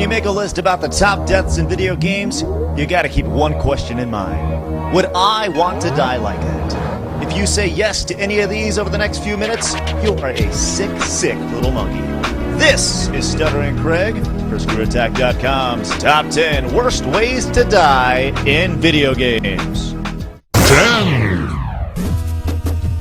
you make a list about the top deaths in video games, you gotta keep one question in mind. Would I want to die like that? If you say yes to any of these over the next few minutes, you are a sick, sick little monkey. This is Stuttering Craig for ScrewAttack.com's Top 10 Worst Ways to Die in Video Games. 10.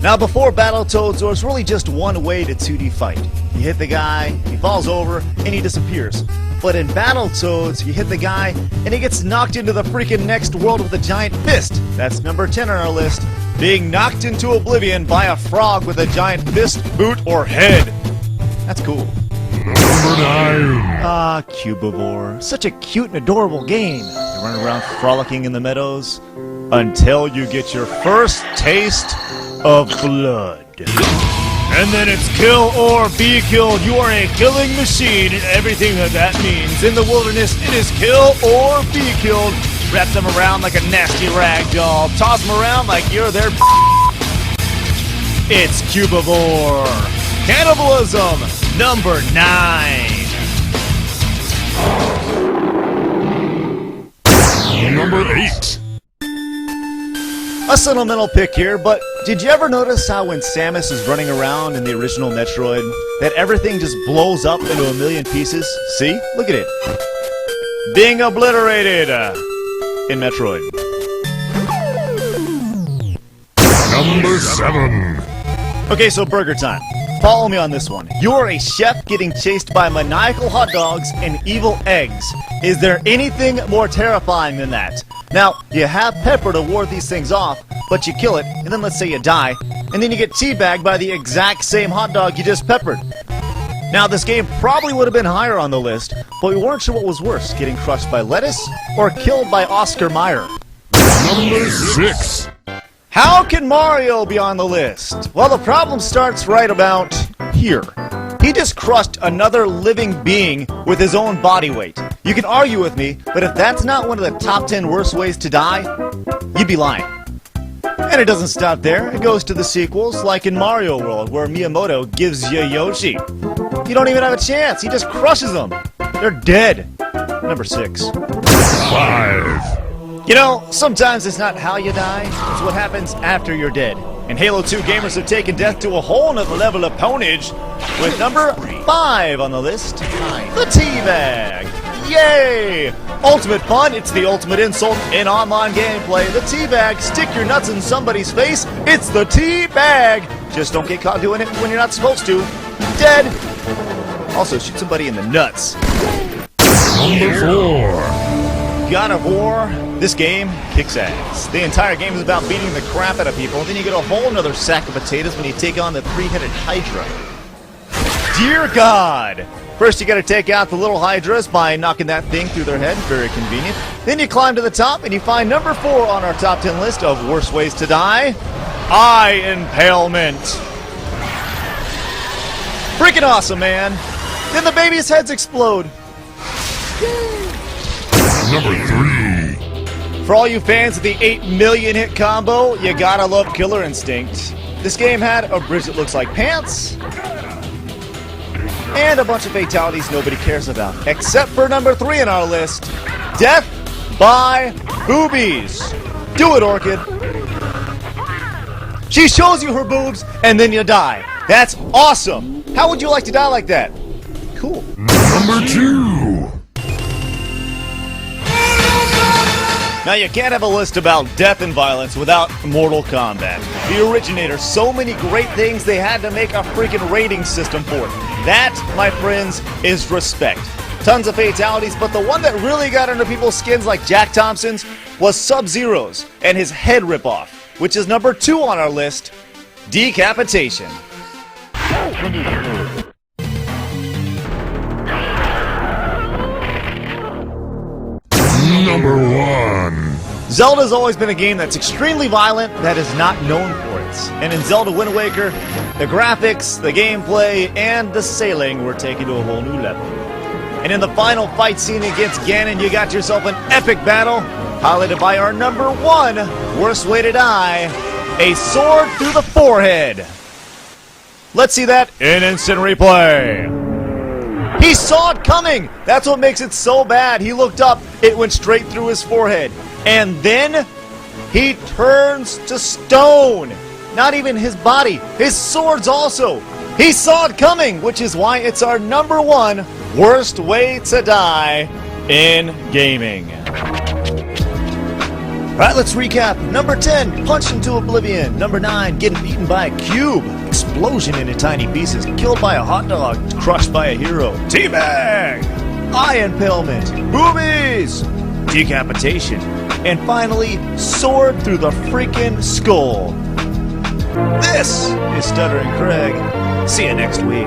Now, before Battletoads, there was really just one way to 2D fight. You hit the guy, he falls over, and he disappears. But in Battletoads, you hit the guy, and he gets knocked into the freaking next world with a giant fist. That's number 10 on our list. Being knocked into oblivion by a frog with a giant fist, boot, or head. That's cool. Number 9. Ah, Cubivore. Such a cute and adorable game. You run around frolicking in the meadows until you get your first taste of blood. And then it's kill or be killed. You are a killing machine and everything that means. In the wilderness, it is kill or be killed. Wrap them around like a nasty rag doll. Toss them around like you're their It's Cubivore. Cannibalism, number 9. Number 8. A sentimental pick here, but did you ever notice how when Samus is running around in the original Metroid, that everything just blows up into a million pieces? See? Look at it. Being obliterated in Metroid. Number 7. Okay, so burger time. Follow me on this one. You're a chef getting chased by maniacal hot dogs and evil eggs. Is there anything more terrifying than that? Now, you have pepper to ward these things off, but you kill it, and then let's say you die, and then you get teabagged by the exact same hot dog you just peppered. Now, this game probably would have been higher on the list, but we weren't sure what was worse, getting crushed by lettuce or killed by Oscar Mayer. Number 6. How can Mario be on the list? Well, the problem starts right about here. He just crushed another living being with his own body weight. You can argue with me, but if that's not one of the top 10 worst ways to die, you'd be lying. And it doesn't stop there. It goes to the sequels, like in Mario World, where Miyamoto gives you Yoshi. You don't even have a chance. He just crushes them. They're dead. Number 6. 5. You know, sometimes it's not how you die, it's what happens after you're dead. And Halo 2 gamers have taken death to a whole nother level of ponage with number 5 on the list, the Teabag. Yay! Ultimate fun, it's the ultimate insult in online gameplay. The Teabag, stick your nuts in somebody's face, it's the Teabag! Just don't get caught doing it when you're not supposed to. Dead! Also, shoot somebody in the nuts. Number 4. God of War, this game kicks ass. The entire game is about beating the crap out of people, then you get a whole nother sack of potatoes when you take on the 3-headed Hydra. Dear God! First you gotta take out the little Hydras by knocking that thing through their head, very convenient. Then you climb to the top and you find number 4 on our top 10 list of worst ways to die. Eye impalement. Freaking awesome, man. Then the baby's heads explode. Number 3. For all you fans of the 8 million hit combo, you gotta love Killer Instinct. This game had a bridge that looks like pants, and a bunch of fatalities nobody cares about, except for number 3 on our list, Death by Boobies. Do it, Orchid. She shows you her boobs, and then you die. That's awesome. How would you like to die like that? Cool. Number 2. Now, you can't have a list about death and violence without Mortal Kombat. The originator, so many great things, they had to make a freaking rating system for it. That, my friends, is respect. Tons of fatalities, but the one that really got under people's skins like Jack Thompson's was Sub-Zero's and his head ripoff, which is number 2 on our list, Decapitation. Number 1. Zelda's always been a game that's extremely violent, that is not known for it. And in Zelda Wind Waker, the graphics, the gameplay, and the sailing were taken to a whole new level. And in the final fight scene against Ganon, you got yourself an epic battle, highlighted by our number 1 worst way to die, a sword through the forehead. Let's see that in instant replay. He saw it coming. That's what makes it so bad. He looked up. It went straight through his forehead. And then he turns to stone. Not even his body. His swords also. He saw it coming, which is why it's our number 1 worst way to die in gaming. Alright, let's recap. Number 10, punched into oblivion. Number 9, getting eaten by a cube. Explosion into tiny pieces. Killed by a hot dog. Crushed by a hero. Teabag! Eye impalement. Boobies! Decapitation. And finally, sword through the freaking skull. This is Stuttering Craig. See you next week.